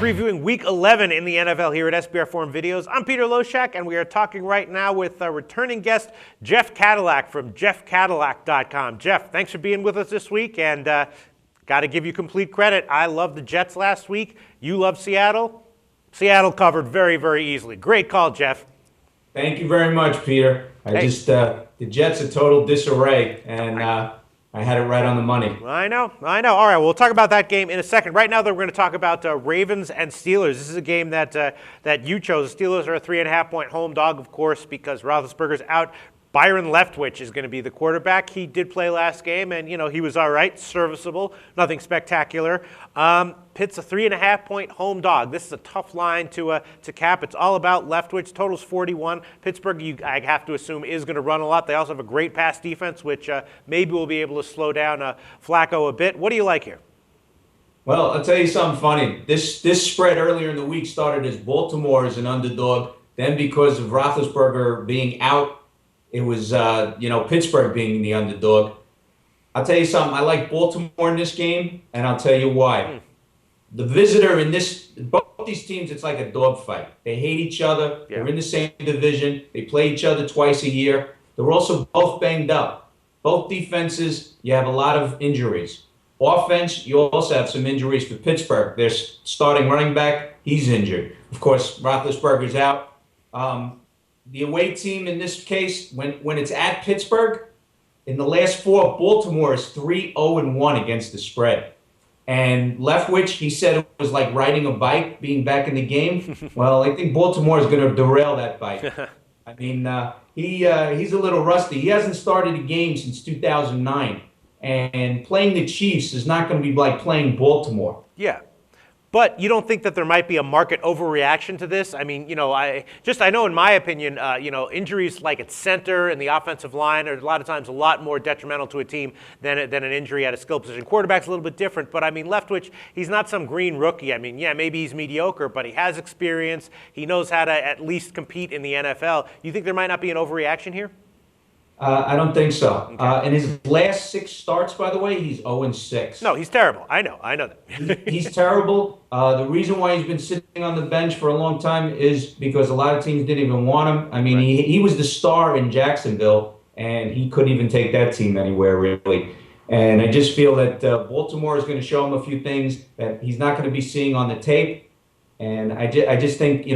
Previewing Week 11 in the NFL here at SBR Forum Videos. I'm Peter Loshak, and we are talking right now with returning guest Jeff Cadillac from jeffcadillac.com. Jeff, thanks for being with us this week, and got to give you complete credit. I loved the Jets last week. You love Seattle. Seattle covered very, very easily. Great call, Jeff. Thank you very much, Peter. The Jets are total disarray, and I had it right on the money. I know. All right, we'll talk about that game in a second. Right now, though, we're going to talk about Ravens and Steelers. This is a game that you chose. The Steelers are a 3.5-point home dog, of course, because Roethlisberger's out. Byron Leftwich is going to be the quarterback. He did play last game, and, he was all right, serviceable, nothing spectacular. Pitt's a 3.5-point home dog. This is a tough line to cap. It's all about Leftwich. Total's 41. Pittsburgh, I have to assume, is going to run a lot. They also have a great pass defense, which maybe will be able to slow down Flacco a bit. What do you like here? Well, I'll tell you something funny. This spread earlier in the week started as Baltimore as an underdog. Then because of Roethlisberger being out, it was, Pittsburgh being the underdog. I'll tell you something. I like Baltimore in this game, and I'll tell you why. The visitor in both these teams, it's like a dogfight. They hate each other. Yeah. They're in the same division. They play each other twice a year. They're also both banged up. Both defenses, you have a lot of injuries. Offense, you also have some injuries for Pittsburgh. Their starting running back, he's injured. Of course, Roethlisberger's out. The away team in this case, when it's at Pittsburgh, in the last four, Baltimore is 3-0-1 against the spread. And Leftwich, he said it was like riding a bike, being back in the game. Well, I think Baltimore is going to derail that bike. I mean, he's a little rusty. He hasn't started a game since 2009. And playing the Chiefs is not going to be like playing Baltimore. Yeah. But you don't think that there might be a market overreaction to this? I mean, I know in my opinion, injuries like at center and the offensive line are a lot of times a lot more detrimental to a team than an injury at a skill position. Quarterback's a little bit different, but I mean, Leftwich, he's not some green rookie. I mean, yeah, maybe he's mediocre, but he has experience. He knows how to at least compete in the NFL. You think there might not be an overreaction here? I don't think so. Okay. In his last 6 starts, by the way, he's 0-6. No, he's terrible. I know that. He's terrible. The reason why he's been sitting on the bench for a long time is because a lot of teams didn't even want him. I mean, right. he was the star in Jacksonville, and he couldn't even take that team anywhere, really. And I just feel that Baltimore is going to show him a few things that he's not going to be seeing on the tape. And I just think,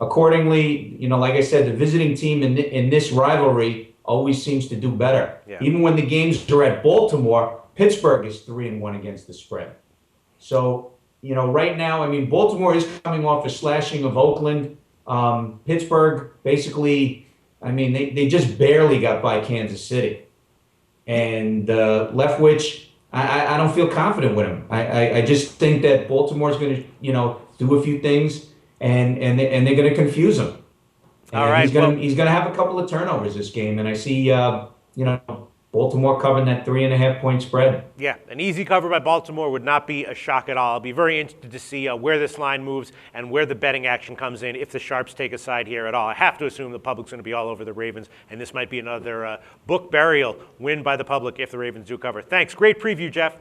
accordingly, like I said, the visiting team in this rivalry always seems to do better. Yeah. Even when the games are at Baltimore, Pittsburgh is 3-1 against the spread. So, right now, I mean, Baltimore is coming off a slashing of Oakland. Pittsburgh, basically, I mean, they just barely got by Kansas City. And Leftwich, I don't feel confident with him. I just think that Baltimore's going to, do a few things, and they're going to confuse him. All right. He's gonna have a couple of turnovers this game, and I see Baltimore covering that 3.5-point spread. Yeah, an easy cover by Baltimore would not be a shock at all. I'll be very interested to see where this line moves and where the betting action comes in if the sharps take a side here at all. I have to assume the public's going to be all over the Ravens, and this might be another book burial win by the public if the Ravens do cover. Thanks. Great preview, Jeff.